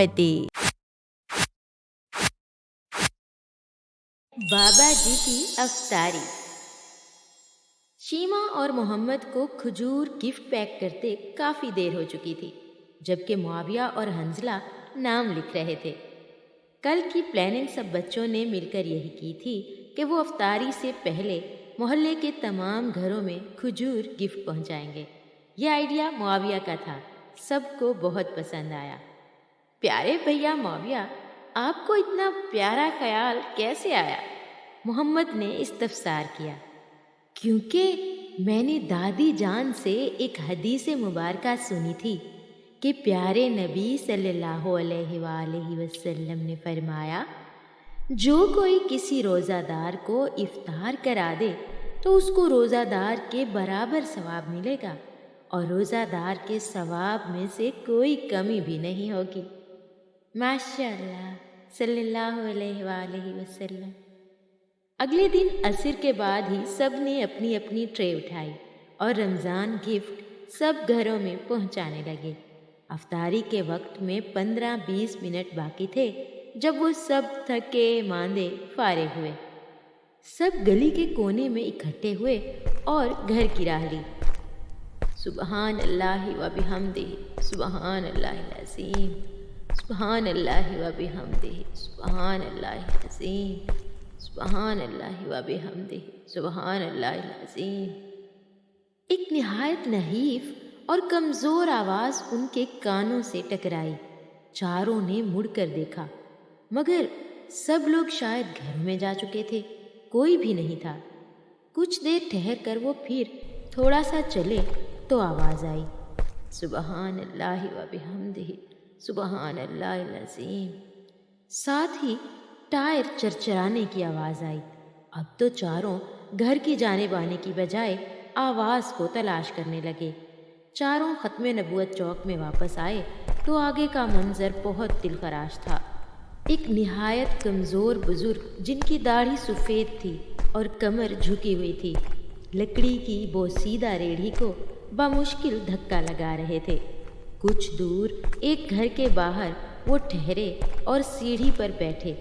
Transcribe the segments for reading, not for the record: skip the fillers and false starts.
امتی۔ بابا جی کی افطاری۔ شیما اور محمد کو کھجور گفٹ پیک کرتے کافی دیر ہو چکی تھی، جبکہ معاویہ اور حنظلہ نام لکھ رہے تھے۔ کل کی پلاننگ سب بچوں نے مل کر یہی کی تھی کہ وہ افطاری سے پہلے محلے کے تمام گھروں میں کھجور گفٹ پہنچائیں گے۔ یہ آئیڈیا معاویہ کا تھا، سب کو بہت پسند آیا۔ پیارے بھیا معاویہ، آپ کو اتنا پیارا خیال کیسے آیا؟ محمد نے استفسار کیا۔ کیونکہ میں نے دادی جان سے ایک حدیث مبارکہ سنی تھی کہ پیارے نبی صلی اللہ علیہ وآلہ وسلم نے فرمایا، جو کوئی کسی روزہ دار کو افطار کرا دے تو اس کو روزہ دار کے برابر ثواب ملے گا اور روزہ دار کے ثواب میں سے کوئی کمی بھی نہیں ہوگی۔ ماشاء اللہ صلی اللہ علیہ وآلہ وسلم۔ اگلے دن عصر کے بعد ہی سب نے اپنی اپنی ٹرے اٹھائی اور رمضان گفٹ سب گھروں میں پہنچانے لگے۔ افطاری کے وقت میں 15-20 منٹ باقی تھے جب وہ سب تھکے ماندے فارغ ہوئے۔ سب گلی کے کونے میں اکٹھے ہوئے اور گھر کی راہ لی۔ سبحان اللہ و بحمدہ، سبحان اللہ العظیم، سبحان اللہ و بحمدہ، سبحان اللہ العظیم، سبحان اللہ و بحمدہ، سبحان اللہ العظیم۔ ایک نہایت نحیف اور کمزور آواز ان کے کانوں سے ٹکرائی۔ چاروں نے مڑ کر دیکھا، مگر سب لوگ شاید گھر میں جا چکے تھے، کوئی بھی نہیں تھا۔ کچھ دیر ٹھہر کر وہ پھر تھوڑا سا چلے تو آواز آئی، سبحان اللہ و بحمدہ، سبحان اللہ العظیم۔ ساتھ ہی ٹائر چرچرانے کی آواز آئی۔ اب تو چاروں گھر کی جانب آنے کی بجائے آواز کو تلاش کرنے لگے۔ چاروں ختم نبوت چوک میں واپس آئے تو آگے کا منظر بہت دلخراش تھا۔ ایک نہایت کمزور بزرگ جن کی داڑھی سفید تھی اور کمر جھکی ہوئی تھی، لکڑی کی بوسیدہ ریڑھی کو بمشکل دھکا لگا رہے تھے۔ کچھ دور ایک گھر کے باہر وہ ٹھہرے اور سیڑھی پر بیٹھے،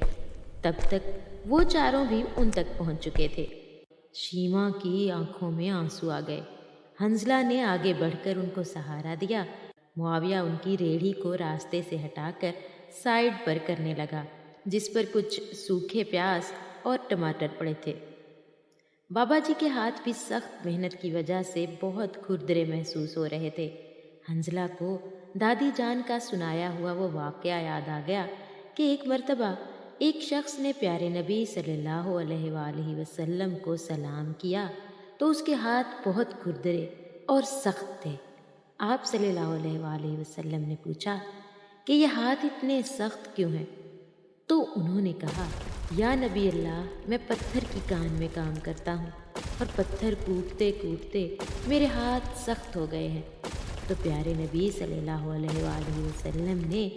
تب تک وہ چاروں بھی ان تک پہنچ چکے تھے۔ شیما کی آنکھوں میں آنسو آ گئے۔ حنظلہ نے آگے بڑھ کر ان کو سہارا دیا۔ معاویہ ان کی ریڑھی کو راستے سے ہٹا کر سائیڈ پر کرنے لگا، جس پر کچھ سوکھے پیاز اور ٹماٹر پڑے تھے۔ بابا جی کے ہاتھ بھی سخت محنت کی وجہ سے بہت کھردرے محسوس ہو رہے تھے۔ حنظلہ کو دادی جان کا سنایا ہوا وہ واقعہ یاد آ گیا کہ ایک مرتبہ ایک شخص نے پیارے نبی صلی اللہ علیہ وآلہ وسلم کو سلام کیا تو اس کے ہاتھ بہت کھردرے اور سخت تھے۔ آپ صلی اللہ علیہ وآلہ وسلم نے پوچھا کہ یہ ہاتھ اتنے سخت کیوں ہیں؟ تو انہوں نے کہا، یا نبی اللہ، میں پتھر کی کان میں کام کرتا ہوں اور پتھر کوٹتے کوٹتے میرے ہاتھ سخت ہو گئے ہیں۔ تو پیارے نبی صلی اللہ علیہ وآلہ وسلم نے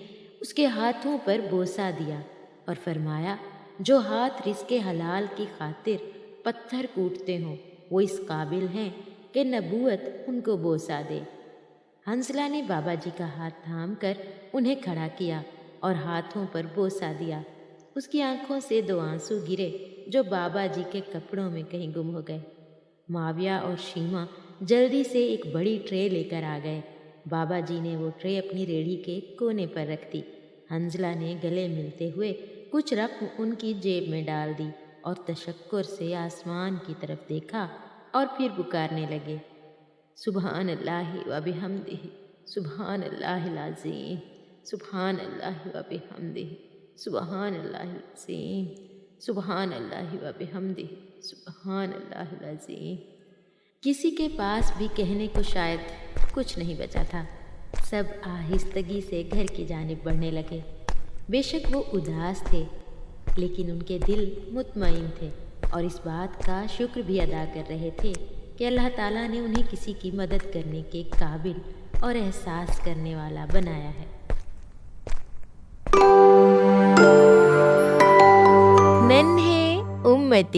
اس کے ہاتھوں پر بوسہ دیا اور فرمایا، جو ہاتھ رزق حلال کی خاطر پتھر کوٹتے ہوں وہ اس قابل ہیں کہ نبوت ان کو بوسہ دے۔ حنظلہ نے بابا جی کا ہاتھ تھام کر انہیں کھڑا کیا اور ہاتھوں پر بوسہ دیا۔ اس کی آنکھوں سے 2 آنسو گرے جو بابا جی کے کپڑوں میں کہیں گم ہو گئے۔ معاویہ اور شیما جلدی سے ایک بڑی ٹرے لے کر آ گئے۔ بابا جی نے وہ ٹرے اپنی ریڑھی کے کونے پر رکھ دی۔ حنظلہ نے گلے ملتے ہوئے کچھ رقم ان کی جیب میں ڈال دی اور تشکر سے آسمان کی طرف دیکھا اور پھر پکارنے لگے، سبحان اللہ و بحمدہ، سبحان اللہ العظیم، سبحان اللہ و بحمدہ، سبحان اللہ العظیم، سبحان اللہ و بحمدہ، سبحان اللہ العظیم۔ کسی کے پاس بھی کہنے کو شاید کچھ نہیں بچا تھا۔ سب آہستگی سے گھر کی جانب بڑھنے لگے۔ بے شک وہ اداس تھے، لیکن ان کے دل مطمئن تھے اور اس بات کا شکر بھی ادا کر رہے تھے کہ اللہ تعالیٰ نے انہیں کسی کی مدد کرنے کے قابل اور احساس کرنے والا بنایا ہے۔ ننھے امتی۔